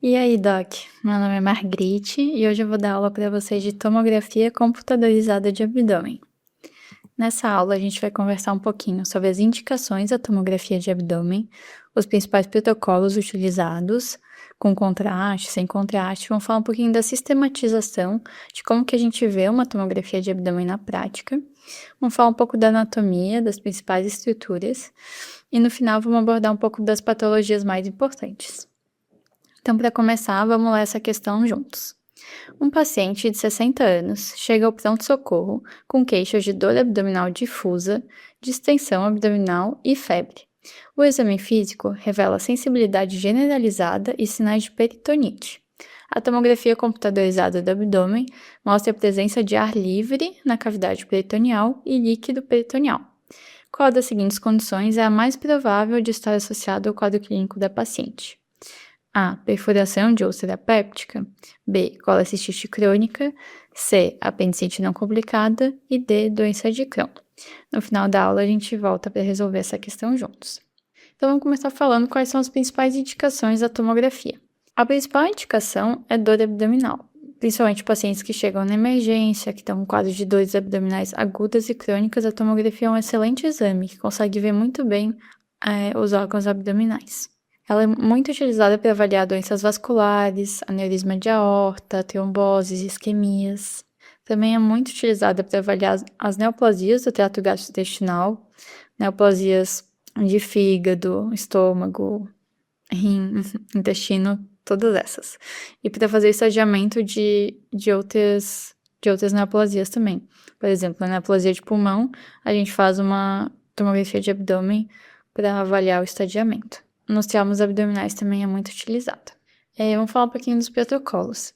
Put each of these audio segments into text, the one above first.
E aí, Doc? Meu nome é Margrite e hoje eu vou dar aula para vocês de tomografia computadorizada de abdômen. Nessa aula, a gente vai conversar um pouquinho sobre as indicações da tomografia de abdômen, os principais protocolos utilizados, com contraste, sem contraste. Vamos falar um pouquinho da sistematização, de como que a gente vê uma tomografia de abdômen na prática. Vamos falar um pouco da anatomia, das principais estruturas. E no final, vamos abordar um pouco das patologias mais importantes. Então, para começar, vamos ler essa questão juntos. Um paciente de 60 anos chega ao pronto-socorro com queixas de dor abdominal difusa, distensão abdominal e febre. O exame físico revela sensibilidade generalizada e sinais de peritonite. A tomografia computadorizada do abdômen mostra a presença de ar livre na cavidade peritoneal e líquido peritoneal. Qual das seguintes condições é a mais provável de estar associada ao quadro clínico da paciente? A. Perfuração de úlcera péptica. B. Colecistite crônica. C. Apendicite não complicada. E D. Doença de Crohn. No final da aula, a gente volta para resolver essa questão juntos. Então, vamos começar falando quais são as principais indicações da tomografia. A principal indicação é dor abdominal, principalmente pacientes que chegam na emergência, que estão com quadro de dores abdominais agudas e crônicas. A tomografia é um excelente exame que consegue ver muito bem os órgãos abdominais. Ela é muito utilizada para avaliar doenças vasculares, aneurisma de aorta, tromboses, isquemias. Também é muito utilizada para avaliar as neoplasias do trato gastrointestinal, neoplasias de fígado, estômago, rim, intestino, todas essas. E para fazer o estadiamento de outras neoplasias também. Por exemplo, na neoplasia de pulmão, a gente faz uma tomografia de abdômen para avaliar o estadiamento. Nos traumas abdominais também é muito utilizada. Vamos falar um pouquinho dos protocolos.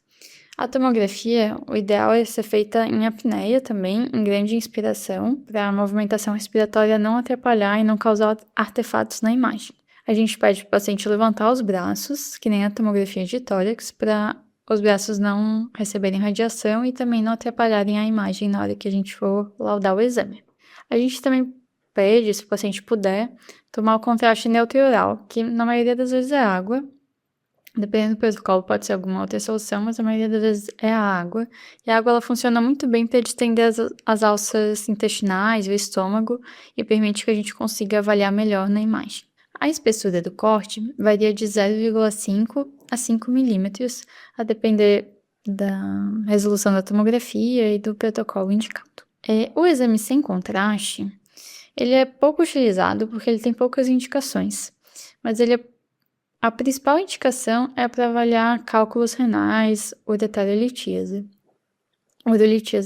A tomografia, o ideal é ser feita em apneia também, em grande inspiração, para a movimentação respiratória não atrapalhar e não causar artefatos na imagem. A gente pede para o paciente levantar os braços, que nem a tomografia de tórax, para os braços não receberem radiação e também não atrapalharem a imagem na hora que a gente for laudar o exame. A gente também pede, se o paciente puder, tomar o contraste neutro-oral, que na maioria das vezes é água. Dependendo do protocolo, pode ser alguma outra solução, mas a maioria das vezes é a água. E a água ela funciona muito bem para distender as alças intestinais, o estômago, e permite que a gente consiga avaliar melhor na imagem. A espessura do corte varia de 0,5 a 5 milímetros, a depender da resolução da tomografia e do protocolo indicado. O exame sem contraste, ele é pouco utilizado porque ele tem poucas indicações, mas a principal indicação é para avaliar cálculos renais, ureterolitíase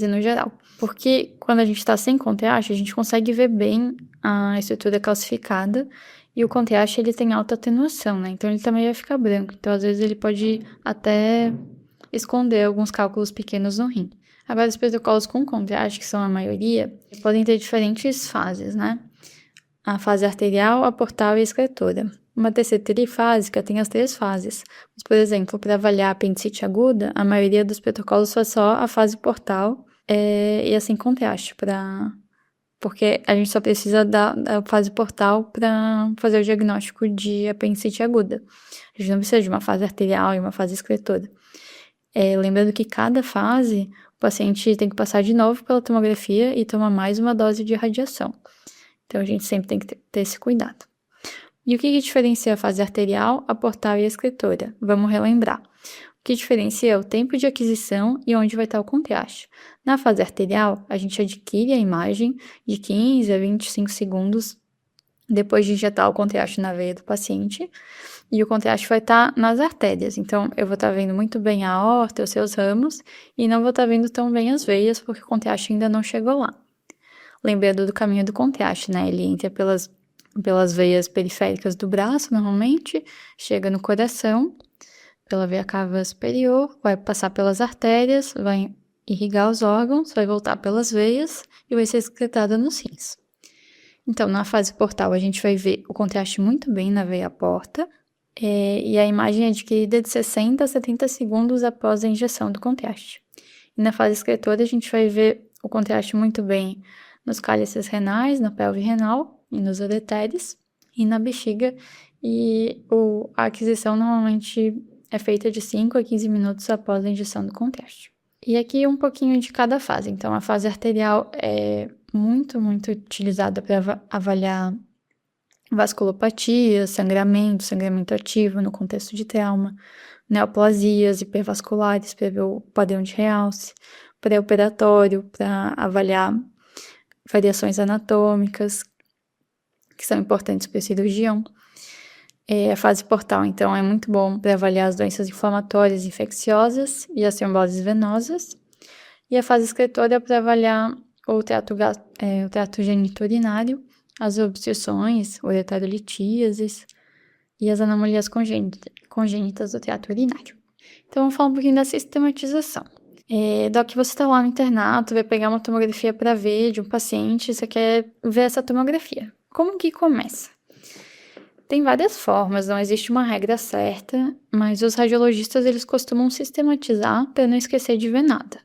no geral. Porque quando a gente está sem contraste, a gente consegue ver bem a estrutura calcificada e o contraste ele tem alta atenuação, né? Então ele também vai ficar branco. Então às vezes ele pode até esconder alguns cálculos pequenos no rim. Agora os protocolos com contraste, que são a maioria, podem ter diferentes fases, né? A fase arterial, a portal e a excretora. Uma TC trifásica tem as 3 fases. Mas, por exemplo, para avaliar a apendicite aguda, a maioria dos protocolos faz só a fase portal e assim contraste, porque a gente só precisa da fase portal para fazer o diagnóstico de apendicite aguda. A gente não precisa de uma fase arterial e uma fase excretora. Lembrando que cada fase, o paciente tem que passar de novo pela tomografia e tomar mais uma dose de radiação. Então, a gente sempre tem que ter esse cuidado. E o que diferencia a fase arterial, a portal e a excretora? Vamos relembrar. O que diferencia é o tempo de aquisição e onde vai estar o contraste. Na fase arterial, a gente adquire a imagem de 15 a 25 segundos depois de injetar o contraste na veia do paciente, e o contraste vai estar nas artérias. Então, eu vou estar vendo muito bem a aorta, os seus ramos, e não vou estar vendo tão bem as veias, porque o contraste ainda não chegou lá. Lembrando do caminho do contraste, né? Ele entra pelas veias periféricas do braço, normalmente, chega no coração, pela veia cava superior, vai passar pelas artérias, vai irrigar os órgãos, vai voltar pelas veias e vai ser excretada nos rins. Então, na fase portal, a gente vai ver o contraste muito bem na veia porta, e a imagem é adquirida de 60 a 70 segundos após a injeção do contraste. E na fase excretora, a gente vai ver o contraste muito bem nos cálices renais, na pelve renal e nos ureteres, e na bexiga, e a aquisição normalmente é feita de 5 a 15 minutos após a injeção do contraste. E aqui um pouquinho de cada fase. Então, a fase arterial é muito utilizada para avaliar vasculopatia, sangramento ativo no contexto de trauma, neoplasias hipervasculares para ver o padrão de realce, pré-operatório para avaliar variações anatômicas que são importantes para o cirurgião. A fase portal, então, é muito bom para avaliar as doenças inflamatórias infecciosas e as tromboses venosas. E a fase excretora para avaliar o trato geniturinário, as obstruções, ureterolitíases e as anomalias congênitas do trato urinário. Então, vamos falar um pouquinho da sistematização. Doc, você está lá no internato, vai pegar uma tomografia para ver de um paciente, você quer ver essa tomografia. Como que começa? Tem várias formas, não existe uma regra certa, mas os radiologistas eles costumam sistematizar para não esquecer de ver nada.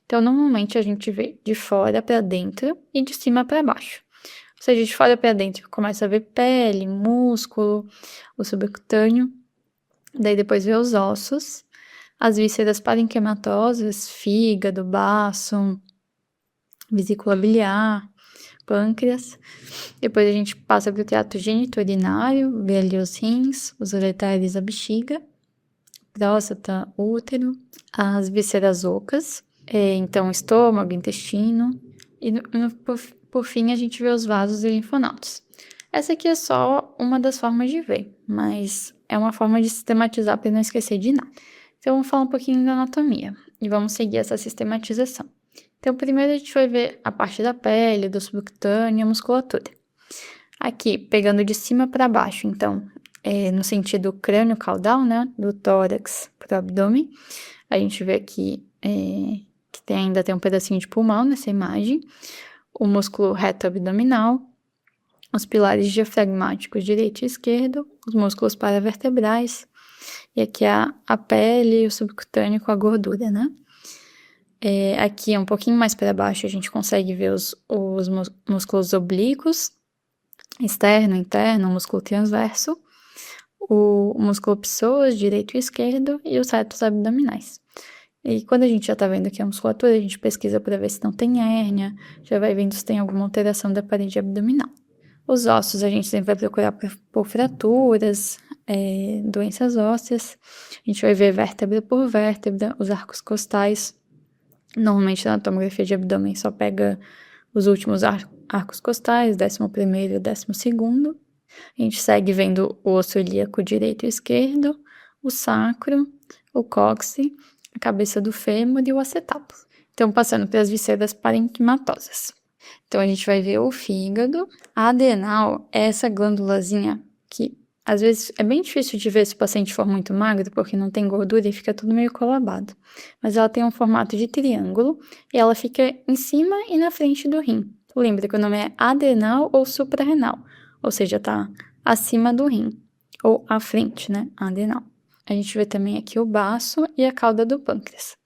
Então, normalmente a gente vê de fora para dentro e de cima para baixo. Ou seja, de fora para dentro começa a ver pele, músculo, o subcutâneo, daí depois vê os ossos, as vísceras parenquimatosas, fígado, baço, vesícula biliar, pâncreas. Depois a gente passa para o trato geniturinário, vê ali os rins, os ureteres, a bexiga, próstata, útero, as vísceras ocas, então estômago, intestino, e por fim a gente vê os vasos e linfonodos. Essa aqui é só uma das formas de ver, mas é uma forma de sistematizar para não esquecer de nada. Então vamos falar um pouquinho da anatomia e vamos seguir essa sistematização. Então, primeiro a gente vai ver a parte da pele, do subcutâneo e a musculatura. Aqui, pegando de cima para baixo, então, no sentido crânio-caudal, né, do tórax para o abdômen, a gente vê aqui que ainda tem um pedacinho de pulmão nessa imagem, o músculo reto abdominal, os pilares diafragmáticos direito e esquerdo, os músculos paravertebrais, e aqui a pele e o subcutâneo com a gordura, né? Aqui um pouquinho mais para baixo a gente consegue ver os músculos oblíquos, externo, interno, músculo transverso, o músculo psoas, direito e esquerdo, e os retos abdominais. E quando a gente já tá vendo aqui a musculatura, a gente pesquisa para ver se não tem hérnia, já vai vendo se tem alguma alteração da parede abdominal. Os ossos a gente sempre vai procurar por fraturas, doenças ósseas, a gente vai ver vértebra por vértebra, os arcos costais. Normalmente na tomografia de abdômen só pega os últimos arcos costais, 11º e 12º. A gente segue vendo o osso ilíaco direito e esquerdo, o sacro, o cóccix, a cabeça do fêmur e o acetábulo. Então, passando pelas vísceras parenquimatosas. Então, a gente vai ver o fígado. A adenal é essa glândulazinha que, às vezes, é bem difícil de ver se o paciente for muito magro, porque não tem gordura e fica tudo meio colabado. Mas ela tem um formato de triângulo e ela fica em cima e na frente do rim. Lembra que o nome é adenal ou suprarrenal, ou seja, tá acima do rim, ou à frente, né, adenal. A gente vê também aqui o baço e a cauda do pâncreas.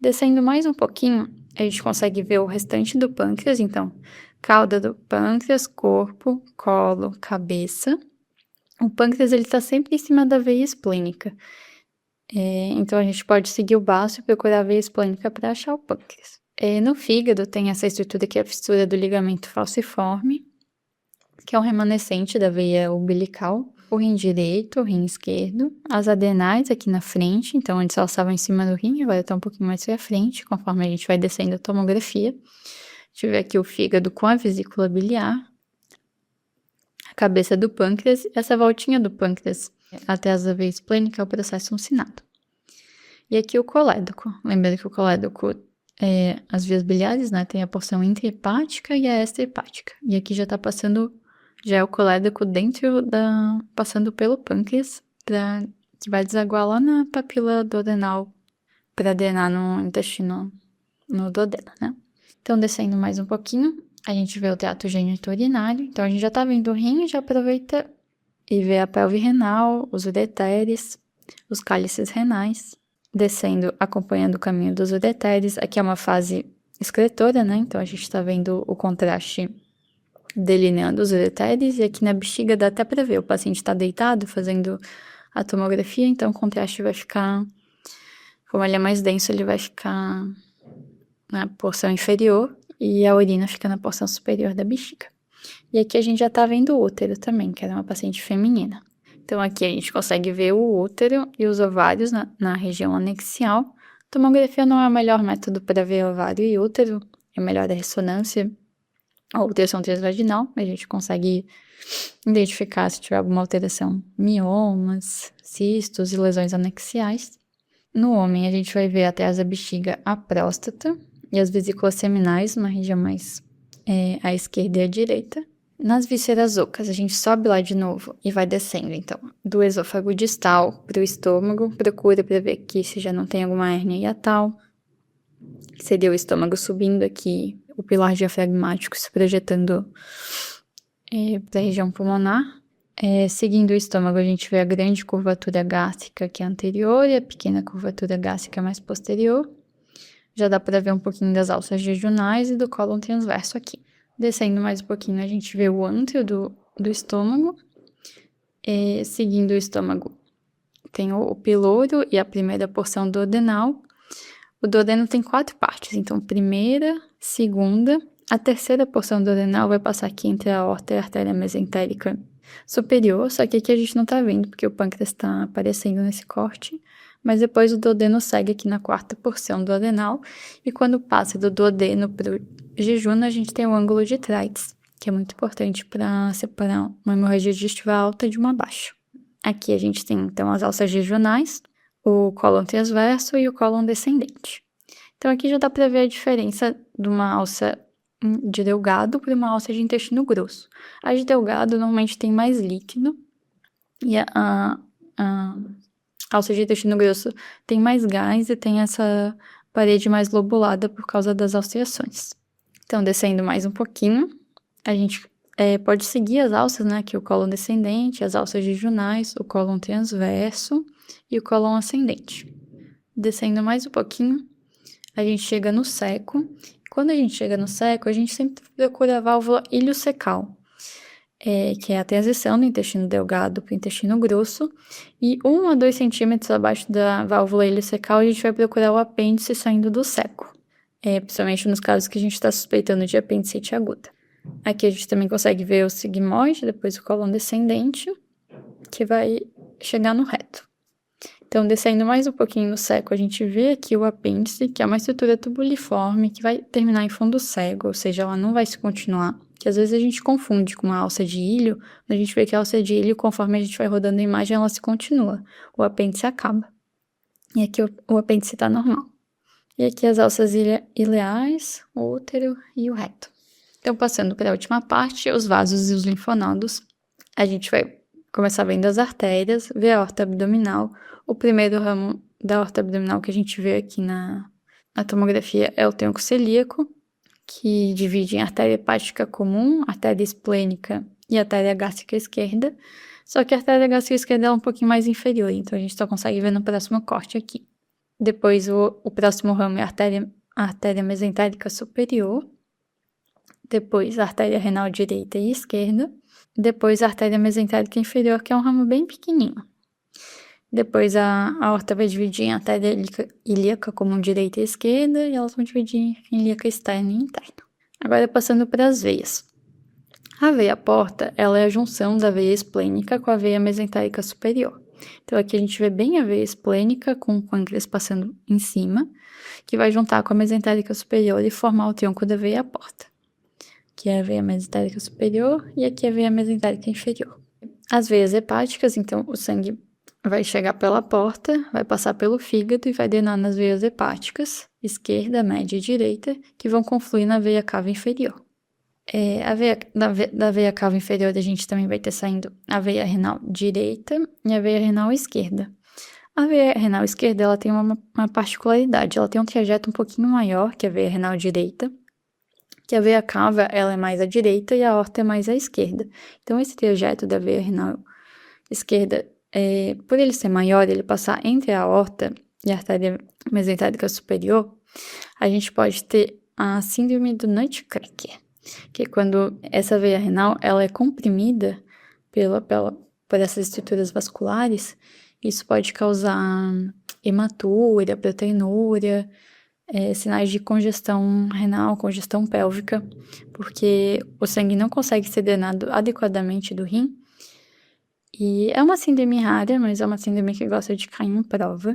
Descendo mais um pouquinho, a gente consegue ver o restante do pâncreas, então, cauda do pâncreas, corpo, colo, cabeça. O pâncreas, ele tá sempre em cima da veia esplênica. Então, a gente pode seguir o baço e procurar a veia esplênica para achar o pâncreas. No fígado, tem essa estrutura aqui, a fissura do ligamento falciforme, que é um remanescente da veia umbilical, o rim direito, o rim esquerdo, as adenais aqui na frente, então antes elas estavam em cima do rim, agora tá um pouquinho mais pra frente, conforme a gente vai descendo a tomografia. Deixa eu ver aqui o fígado com a vesícula biliar, a cabeça do pâncreas, essa voltinha do pâncreas até as veia esplênica é o processo uncinado. E aqui o colédoco, lembrando que o colédoco as vias biliares, né, tem a porção intrahepática e a extrahepática, e aqui já tá passando, já é o colédoco passando pelo pâncreas, que vai desaguar lá na papila duodenal, para drenar no intestino, no duodeno, né. Então, descendo mais um pouquinho, a gente vê o trato geniturinário, então a gente já tá vendo o rim, já aproveita e vê a pelve renal, os ureteres, os cálices renais, descendo, acompanhando o caminho dos ureteres. Aqui é uma fase excretora, né? Então, a gente tá vendo o contraste delineando os ureteres. E aqui na bexiga dá até pra ver, o paciente tá deitado, fazendo a tomografia, então o contraste vai ficar, como ele é mais denso, ele vai ficar na porção inferior e a urina fica na porção superior da bexiga. E aqui a gente já tá vendo o útero também, que era uma paciente feminina. Então aqui a gente consegue ver o útero e os ovários na região anexial. Tomografia não é o melhor método para ver ovário e útero, é melhor a ressonância ou ultrassom transvaginal, a gente consegue identificar se tiver alguma alteração, miomas, cistos e lesões anexiais. No homem, a gente vai ver atrás da bexiga a próstata e as vesículas seminais, uma região mais à esquerda e à direita. Nas vísceras ocas, a gente sobe lá de novo e vai descendo, então, do esôfago distal para o estômago, procura para ver aqui se já não tem alguma hérnia hiatal, que seria o estômago subindo aqui, o pilar diafragmático se projetando para a região pulmonar. Seguindo o estômago, a gente vê a grande curvatura gástrica que é anterior e a pequena curvatura gástrica mais posterior. Já dá para ver um pouquinho das alças jejunais e do cólon transverso aqui. Descendo mais um pouquinho, a gente vê o ântrio do estômago. Seguindo o estômago, tem o piloro e a primeira porção do duodenal. O duodeno tem 4 partes, então primeira, segunda, a terceira porção do duodenal vai passar aqui entre a aorta e a artéria mesentérica superior, só que aqui a gente não tá vendo, porque o pâncreas está aparecendo nesse corte, mas depois o duodeno segue aqui na 4ª porção do duodenal, e quando passa do duodeno para o jejuna, a gente tem o ângulo de Treitz, que é muito importante para separar uma hemorragia digestiva alta de uma baixa. Aqui a gente tem, então, as alças jejunais, o cólon transverso e o cólon descendente. Então, aqui já dá para ver a diferença de uma alça de delgado para uma alça de intestino grosso. A de delgado normalmente tem mais líquido e a alça de intestino grosso tem mais gás e tem essa parede mais lobulada por causa das alceações. Então, descendo mais um pouquinho, a gente pode seguir as alças, né? Aqui o cólon descendente, as alças jejunais, o cólon transverso e o cólon ascendente. Descendo mais um pouquinho, a gente chega no seco. Quando a gente chega no seco, a gente sempre procura a válvula iliocecal, que é a transição do intestino delgado para o intestino grosso. E 1 a 2 centímetros abaixo da válvula iliocecal, a gente vai procurar o apêndice saindo do seco, principalmente nos casos que a gente está suspeitando de apendicite aguda. Aqui a gente também consegue ver o sigmoide, depois o cólon descendente, que vai chegar no reto. Então, descendo mais um pouquinho no seco, a gente vê aqui o apêndice, que é uma estrutura tubuliforme, que vai terminar em fundo cego, ou seja, ela não vai se continuar. Que às vezes a gente confunde com uma alça de ilho, a gente vê que a alça de ilho, conforme a gente vai rodando a imagem, ela se continua. O apêndice acaba. E aqui o apêndice está normal. E aqui as alças ileais, o útero e o reto. Então, passando para a última parte, os vasos e os linfonodos, a gente vai começar vendo as artérias, ver a aorta abdominal. O primeiro ramo da aorta abdominal que a gente vê aqui na tomografia é o tronco celíaco, que divide em artéria hepática comum, artéria esplênica e artéria gástrica esquerda. Só que a artéria gástrica esquerda é um pouquinho mais inferior, então a gente só consegue ver no próximo corte aqui. Depois, o próximo ramo é a artéria mesentérica superior. Depois, a artéria renal direita e esquerda. Depois, a artéria mesentérica inferior, que é um ramo bem pequenininho. Depois, a aorta vai dividir em artéria ilíaca comum direita e esquerda, e elas vão dividir em ilíaca externa e interna. Agora, passando para as veias. A veia porta, ela é a junção da veia esplênica com a veia mesentérica superior. Então, aqui a gente vê bem a veia esplênica com o pâncreas passando em cima, que vai juntar com a mesentérica superior e formar o tronco da veia porta, que é a veia mesentérica superior, e aqui a veia mesentérica inferior. As veias hepáticas, então, o sangue vai chegar pela porta, vai passar pelo fígado e vai drenar nas veias hepáticas, esquerda, média e direita, que vão confluir na veia cava inferior. Da veia cava inferior, a gente também vai ter saindo a veia renal direita e a veia renal esquerda. A veia renal esquerda, ela tem uma particularidade, ela tem um trajeto um pouquinho maior que a veia renal direita, que a veia cava, ela é mais à direita e a aorta é mais à esquerda. Então, esse trajeto da veia renal esquerda, por ele ser maior, ele passar entre a aorta e a artéria mesentérica superior, a gente pode ter a síndrome do nutcracker, que é quando essa veia renal, ela é comprimida por essas estruturas vasculares, isso pode causar hematúria, proteinúria, sinais de congestão renal, congestão pélvica, porque o sangue não consegue ser drenado adequadamente do rim. E é uma síndrome rara, mas é uma síndrome que gosta de cair em prova.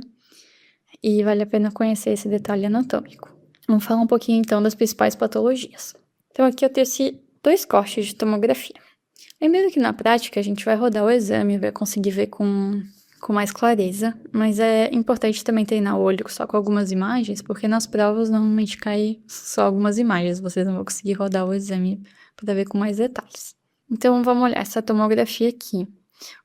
E vale a pena conhecer esse detalhe anatômico. Vamos falar um pouquinho, então, das principais patologias. Então, aqui eu trouxe 2 cortes de tomografia. Lembrando que na prática a gente vai rodar o exame, vai conseguir ver com mais clareza, mas é importante também treinar o olho só com algumas imagens, porque nas provas normalmente cai só algumas imagens, vocês não vão conseguir rodar o exame para ver com mais detalhes. Então vamos olhar essa tomografia aqui. O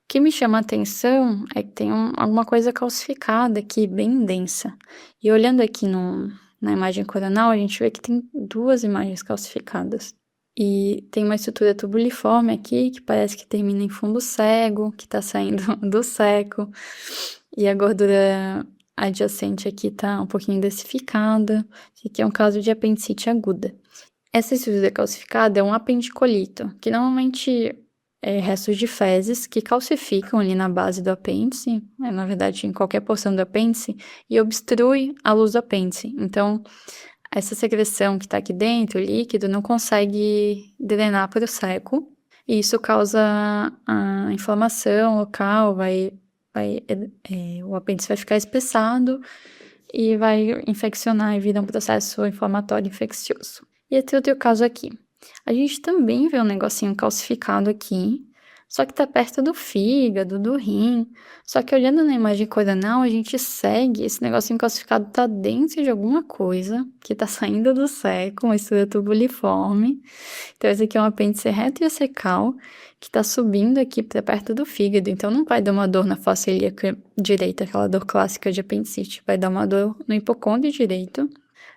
que me chama a atenção é que tem alguma coisa calcificada aqui, bem densa. E olhando aqui na imagem coronal, a gente vê que tem 2 imagens calcificadas. E tem uma estrutura tubuliforme aqui, que parece que termina em fundo cego, que tá saindo do seco. E a gordura adjacente aqui tá um pouquinho densificada. Isso aqui é um caso de apendicite aguda. Essa estrutura calcificada é um apendicolito, que normalmente é restos de fezes que calcificam ali na base do apêndice, na verdade em qualquer porção do apêndice, e obstrui a luz do apêndice. Então, essa secreção que está aqui dentro, o líquido, não consegue drenar para o seco, e isso causa a inflamação local, o apêndice vai ficar espessado e vai infeccionar e vira um processo inflamatório infeccioso. E esse outro caso aqui. A gente também vê um negocinho calcificado aqui, só que tá perto do fígado, do rim. Só que olhando na imagem coronal, a gente segue, esse negocinho calcificado tá dentro de alguma coisa, que tá saindo do seco, uma estrutura tubuliforme. Então esse aqui é um apêndice retrocecal, que tá subindo aqui pra perto do fígado. Então não vai dar uma dor na fossa ilíaca direita, aquela dor clássica de apendicite. Vai dar uma dor no hipocôndrio direito.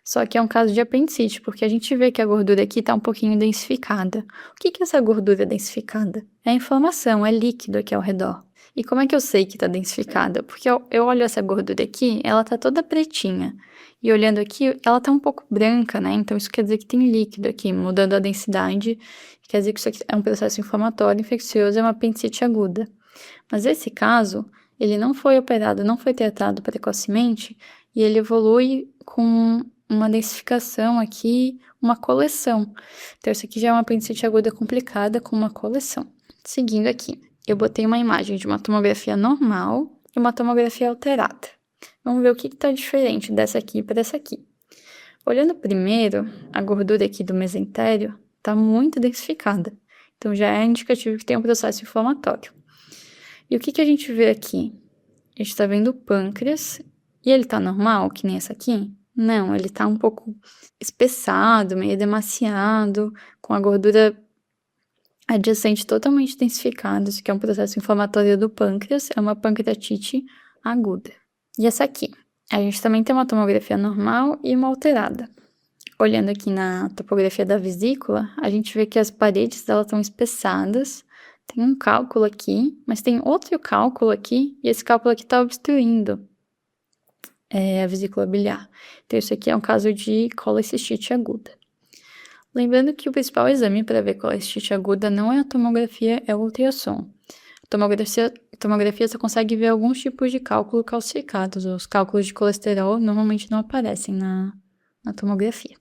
Só que é um caso de apendicite, porque a gente vê que a gordura aqui está um pouquinho densificada. O que é essa gordura densificada? É a inflamação, é líquido aqui ao redor. E como é que eu sei que está densificada? Porque eu olho essa gordura aqui, ela tá toda pretinha. E olhando aqui, ela tá um pouco branca, né? Então isso quer dizer que tem líquido aqui, mudando a densidade. Quer dizer que isso aqui é um processo inflamatório, infeccioso, é uma apendicite aguda. Mas esse caso, ele não foi operado, não foi tratado precocemente, e ele evolui com uma densificação aqui, uma coleção. Então, isso aqui já é uma apendicite aguda complicada com uma coleção. Seguindo aqui, eu botei uma imagem de uma tomografia normal e uma tomografia alterada. Vamos ver o que está diferente dessa aqui para essa aqui. Olhando primeiro, a gordura aqui do mesentério está muito densificada. Então, já é indicativo que tem um processo inflamatório. E o que a gente vê aqui? A gente está vendo o pâncreas, e ele está normal, que nem essa aqui? Não, ele tá um pouco espessado, meio demasiado, com a gordura adjacente totalmente densificada. Isso aqui é um processo inflamatório do pâncreas, é uma pancreatite aguda. E essa aqui? A gente também tem uma tomografia normal e uma alterada. Olhando aqui na topografia da vesícula, a gente vê que as paredes dela estão espessadas. Tem um cálculo aqui, mas tem outro cálculo aqui, e esse cálculo aqui está obstruindo a vesícula biliar. Então, isso aqui é um caso de colecistite aguda. Lembrando que o principal exame para ver colecistite aguda não é a tomografia, é o ultrassom. A tomografia só consegue ver alguns tipos de cálculo calcificados. Os cálculos de colesterol normalmente não aparecem na tomografia.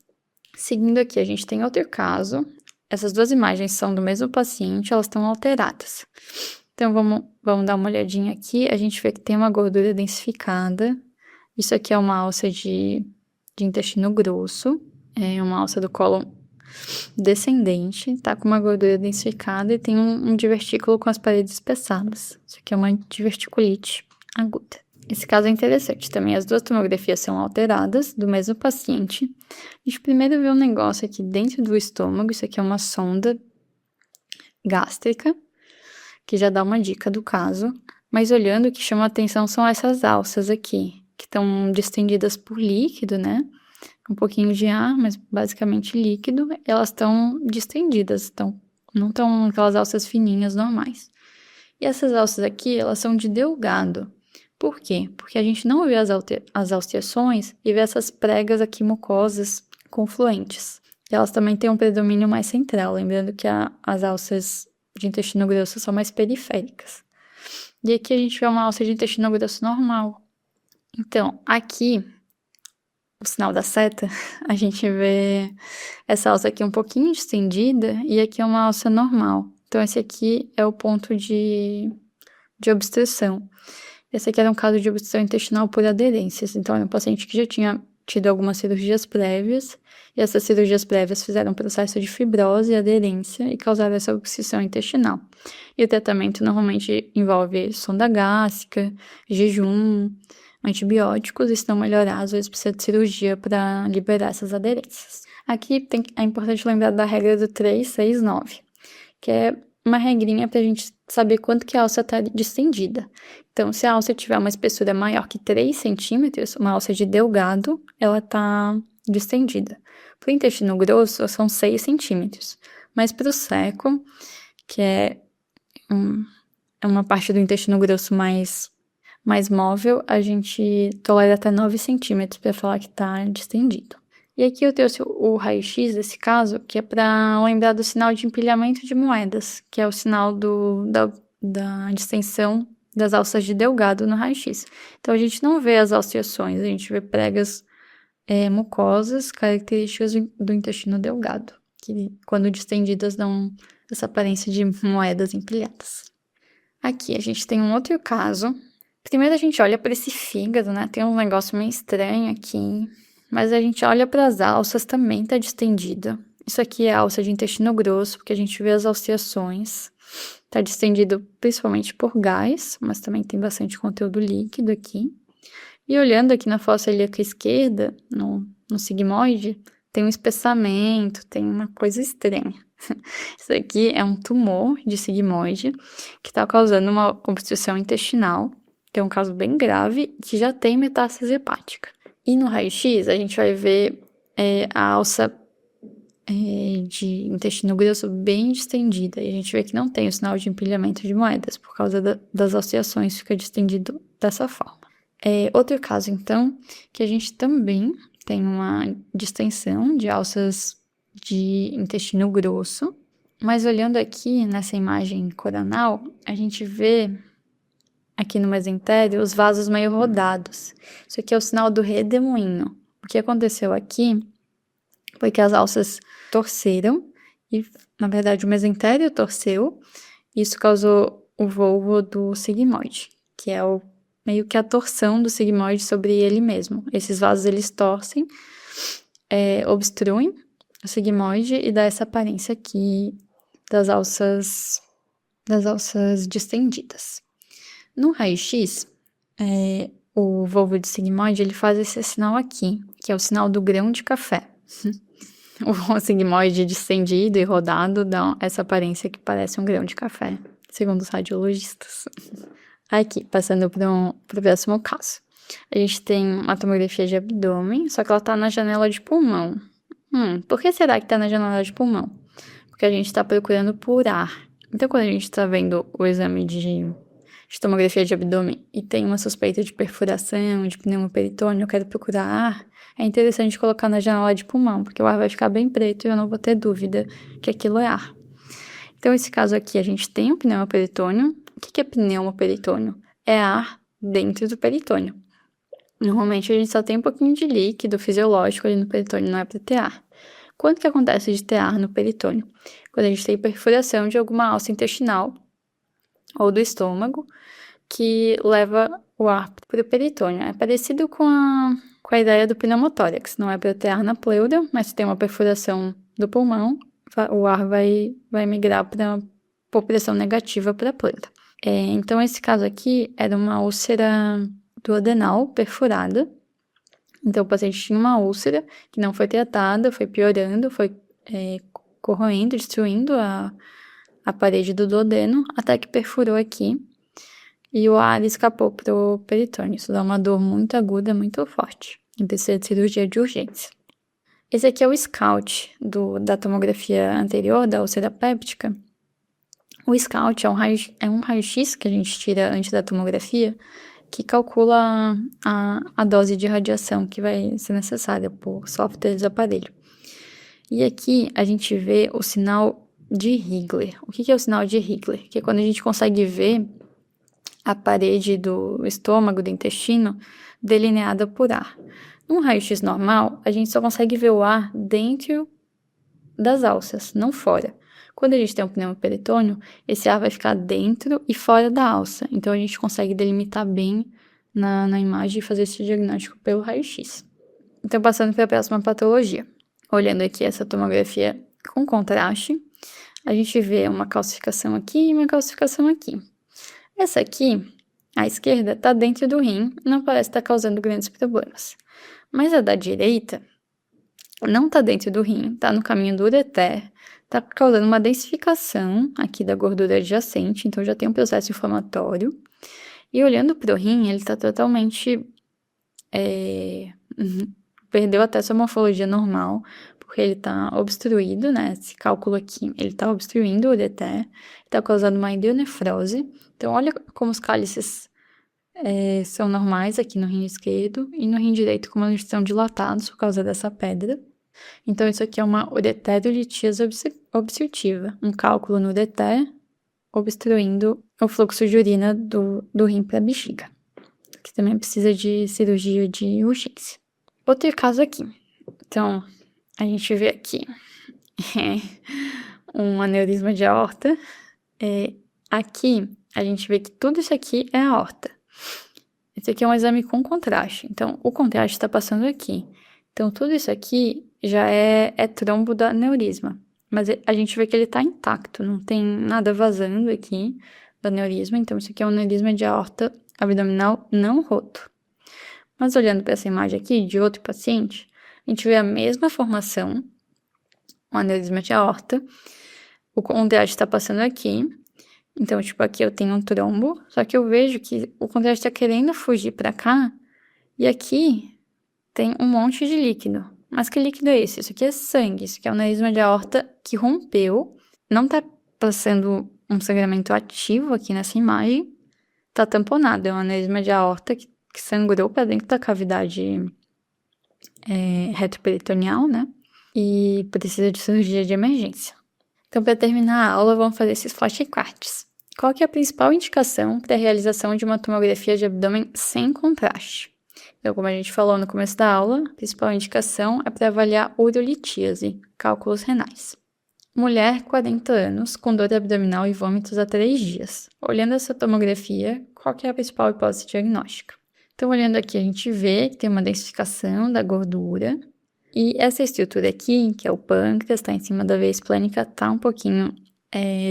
Seguindo aqui, a gente tem outro caso. Essas 2 imagens são do mesmo paciente, elas estão alteradas. Então, vamos dar uma olhadinha aqui. A gente vê que tem uma gordura densificada. Isso aqui é uma alça de intestino grosso, é uma alça do cólon descendente, tá com uma gordura densificada e tem um divertículo com as paredes espessadas. Isso aqui é uma diverticulite aguda. Esse caso é interessante também, as 2 tomografias são alteradas, do mesmo paciente. A gente primeiro vê um negócio aqui dentro do estômago, isso aqui é uma sonda gástrica, que já dá uma dica do caso. Mas olhando, o que chama a atenção são essas alças aqui, que estão distendidas por líquido, né? Um pouquinho de ar, mas basicamente líquido. Elas estão distendidas, não estão aquelas alças fininhas normais. E essas alças aqui, elas são de delgado. Por quê? Porque a gente não vê as alciações e vê essas pregas aqui mucosas confluentes. E elas também têm um predomínio mais central, lembrando que as alças de intestino grosso são mais periféricas. E aqui a gente vê uma alça de intestino grosso normal. Então, aqui, o sinal da seta, a gente vê essa alça aqui um pouquinho distendida e aqui é uma alça normal. Então, esse aqui é o ponto de obstrução. Esse aqui era um caso de obstrução intestinal por aderências. Então, era um paciente que já tinha tido algumas cirurgias prévias, e essas cirurgias prévias fizeram um processo de fibrose e aderência e causaram essa obstrução intestinal. E o tratamento normalmente envolve sonda gástrica, jejum, antibióticos, e se não melhorar, às vezes precisa de cirurgia para liberar essas aderências. Aqui é importante lembrar da regra do 3, 6, 9, que é uma regrinha para a gente saber quanto que a alça está distendida. Então, se a alça tiver uma espessura maior que 3 centímetros, uma alça de Delgado, ela está distendida. Para o intestino grosso, são 6 centímetros. Mas para o seco, que é uma parte do intestino grosso mais móvel, a gente tolera até 9 centímetros para falar que está distendido. E aqui eu trouxe o raio-x desse caso, que é para lembrar do sinal de empilhamento de moedas, que é o sinal da distensão das alças de Delgado no raio-x. Então, a gente não vê as alciações, a gente vê pregas mucosas características do intestino delgado, que quando distendidas dão essa aparência de moedas empilhadas. Aqui a gente tem um outro caso. Primeiro a gente olha para esse fígado, né? Tem um negócio meio estranho aqui. Mas a gente olha para as alças, também tá distendida. Isso aqui é alça de intestino grosso, porque a gente vê as alciações. Tá distendido principalmente por gás, mas também tem bastante conteúdo líquido aqui. E olhando aqui na fossa ilíaca esquerda, no sigmoide, tem um espessamento, tem uma coisa estranha. Isso aqui é um tumor de sigmoide que está causando uma obstrução intestinal, que é um caso bem grave, que já tem metástase hepática. E no raio-x, a gente vai ver a alça de intestino grosso bem distendida. E a gente vê que não tem o sinal de empilhamento de moedas, por causa das alciações, fica distendido dessa forma. Outro caso, então, que a gente também tem uma distensão de alças de intestino grosso. Mas olhando aqui nessa imagem coronal, a gente vê aqui no mesentério os vasos meio rodados. Isso aqui é o sinal do redemoinho. O que aconteceu aqui foi que as alças torceram e, na verdade, o mesentério torceu. E isso causou o volvo do sigmoide, que é meio que a torção do sigmoide sobre ele mesmo. Esses vasos, eles torcem, obstruem o sigmoide e dá essa aparência aqui das alças distendidas. No raio-x, o volvo de sigmoide, ele faz esse sinal aqui, que é o sinal do grão de café. O sigmoide distendido e rodado dá essa aparência que parece um grão de café, segundo os radiologistas. Aqui, passando para o próximo caso. A gente tem uma tomografia de abdômen, só que ela está na janela de pulmão. Por que será que está na janela de pulmão? Porque a gente está procurando por ar. Então, quando a gente está vendo o exame de tomografia de abdômen e tem uma suspeita de perfuração, de pneumoperitônio, eu quero procurar ar, é interessante colocar na janela de pulmão, porque o ar vai ficar bem preto e eu não vou ter dúvida que aquilo é ar. Então, esse caso aqui, a gente tem o pneumoperitônio. O que é pneumoperitônio? É ar dentro do peritônio. Normalmente, a gente só tem um pouquinho de líquido fisiológico ali no peritônio, não é para ter ar. Quando que acontece de ter ar no peritônio? Quando a gente tem perfuração de alguma alça intestinal ou do estômago, que leva o ar para o peritônio. É parecido com a ideia do pneumotórax. Não é para ter ar na pleura, mas se tem uma perfuração do pulmão, o ar vai migrar por pressão negativa para a pleura. Então, esse caso aqui era uma úlcera duodenal perfurada. Então, o paciente tinha uma úlcera que não foi tratada, foi piorando, foi corroendo, destruindo a parede do duodeno, até que perfurou aqui e o ar escapou pro peritônio. Isso dá uma dor muito aguda, muito forte, e precisa de cirurgia de urgência. Esse aqui é o SCOUT da tomografia anterior, da úlcera péptica. O SCOUT é um raio-x que a gente tira antes da tomografia, que calcula a dose de radiação que vai ser necessária por software do aparelho. E aqui a gente vê o sinal de Higler. O que é o sinal de Higler? Que é quando a gente consegue ver a parede do estômago, do intestino, delineada por ar. Num raio-x normal, a gente só consegue ver o ar dentro das alças, não fora. Quando a gente tem um pneumoperitônio, esse ar vai ficar dentro e fora da alça. Então, a gente consegue delimitar bem na imagem e fazer esse diagnóstico pelo raio-x. Então, passando para a próxima patologia. Olhando aqui essa tomografia com contraste, a gente vê uma calcificação aqui e uma calcificação aqui. Essa aqui, à esquerda, está dentro do rim, não parece estar causando grandes problemas. Mas a da direita não está dentro do rim, está no caminho do ureter, está causando uma densificação aqui da gordura adjacente, então já tem um processo inflamatório. E olhando para o rim, ele está totalmente... perdeu até sua morfologia normal, porque ele está obstruído, né? Esse cálculo aqui, ele está obstruindo o ureter, está causando uma hidronefrose. Então, olha como os cálices são normais aqui no rim esquerdo, e no rim direito, como eles estão dilatados por causa dessa pedra. Então, isso aqui é uma ureterolitíase obstrutiva, um cálculo no ureter, obstruindo o fluxo de urina do rim para a bexiga, que também precisa de cirurgia de urgência. Outro caso aqui. Então, a gente vê aqui um aneurisma de aorta. Aqui, a gente vê que tudo isso aqui é aorta. Esse aqui é um exame com contraste. Então, o contraste está passando aqui. Então, tudo isso aqui já é trombo do aneurisma. Mas a gente vê que ele está intacto, não tem nada vazando aqui do aneurisma. Então, isso aqui é um aneurisma de aorta abdominal não roto. Mas olhando para essa imagem aqui de outro paciente, a gente vê a mesma formação, um aneurisma de aorta. O contraste está passando aqui. Então, tipo, aqui eu tenho um trombo, só que eu vejo que o contraste está querendo fugir para cá, e aqui tem um monte de líquido. Mas que líquido é esse? Isso aqui é sangue, isso aqui é um aneurisma de aorta que rompeu, não tá passando um sangramento ativo aqui nessa imagem, tá tamponado, é um aneurisma de aorta que sangrou para dentro da cavidade retroperitoneal, né? E precisa de cirurgia de emergência. Então, para terminar a aula, vamos fazer esses flashcards. Qual que é a principal indicação para a realização de uma tomografia de abdômen sem contraste? Então, como a gente falou no começo da aula, a principal indicação é para avaliar urolitíase, cálculos renais. Mulher, 40 anos, com dor abdominal e vômitos há 3 dias. Olhando essa tomografia, qual que é a principal hipótese diagnóstica? Então, olhando aqui, a gente vê que tem uma densificação da gordura. E essa estrutura aqui, que é o pâncreas, está em cima da veia esplênica, está um pouquinho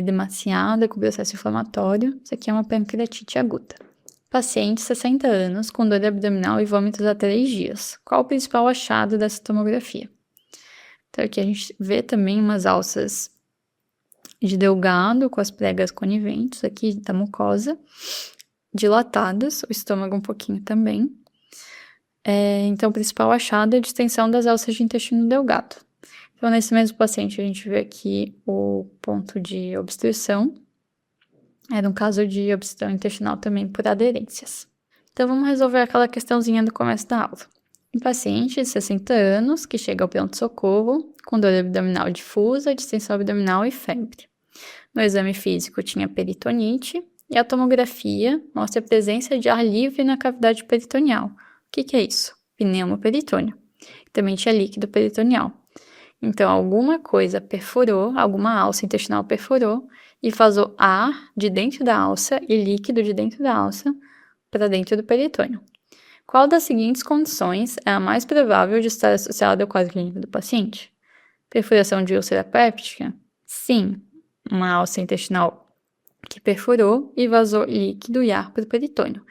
demasiada com processo inflamatório. Isso aqui é uma pancreatite aguda. Paciente, 60 anos, com dor abdominal e vômitos há 3 dias. Qual o principal achado dessa tomografia? Então, aqui a gente vê também umas alças de delgado com as pregas coniventes aqui da mucosa, dilatadas, o estômago um pouquinho também. Então, o principal achado é a distensão das alças de intestino delgado. Então, nesse mesmo paciente, a gente vê aqui o ponto de obstrução. Era um caso de obstrução intestinal também por aderências. Então, vamos resolver aquela questãozinha do começo da aula. Um paciente de 60 anos que chega ao pronto-socorro com dor abdominal difusa, distensão abdominal e febre. No exame físico tinha peritonite e a tomografia mostra a presença de ar livre na cavidade peritoneal. O que é isso? Pneumoperitônio. Também tinha líquido peritoneal. Então, alguma coisa perfurou, alguma alça intestinal perfurou e vazou ar de dentro da alça e líquido de dentro da alça para dentro do peritônio. Qual das seguintes condições é a mais provável de estar associada ao quadro clínico do paciente? Perfuração de úlcera péptica? Sim, uma alça intestinal que perfurou e vazou líquido e ar para o peritônio.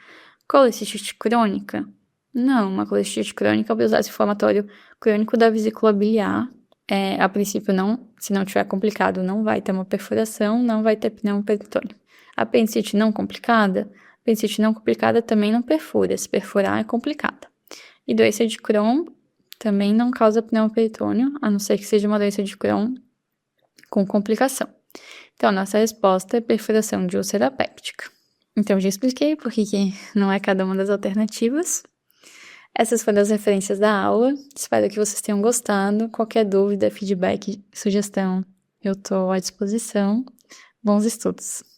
Colecistite crônica? Não, uma colecistite crônica é o processo inflamatório crônico da vesícula biliar. A princípio, se não tiver complicado, não vai ter uma perfuração, não vai ter pneumoperitônio. Apendicite não complicada? Apendicite não complicada também não perfura, se perfurar é complicada. E doença de Crohn também não causa pneumoperitônio, a não ser que seja uma doença de Crohn com complicação. Então, a nossa resposta é perfuração de úlcera péptica. Então, já expliquei por que não é cada uma das alternativas. Essas foram as referências da aula. Espero que vocês tenham gostado. Qualquer dúvida, feedback, sugestão, eu estou à disposição. Bons estudos!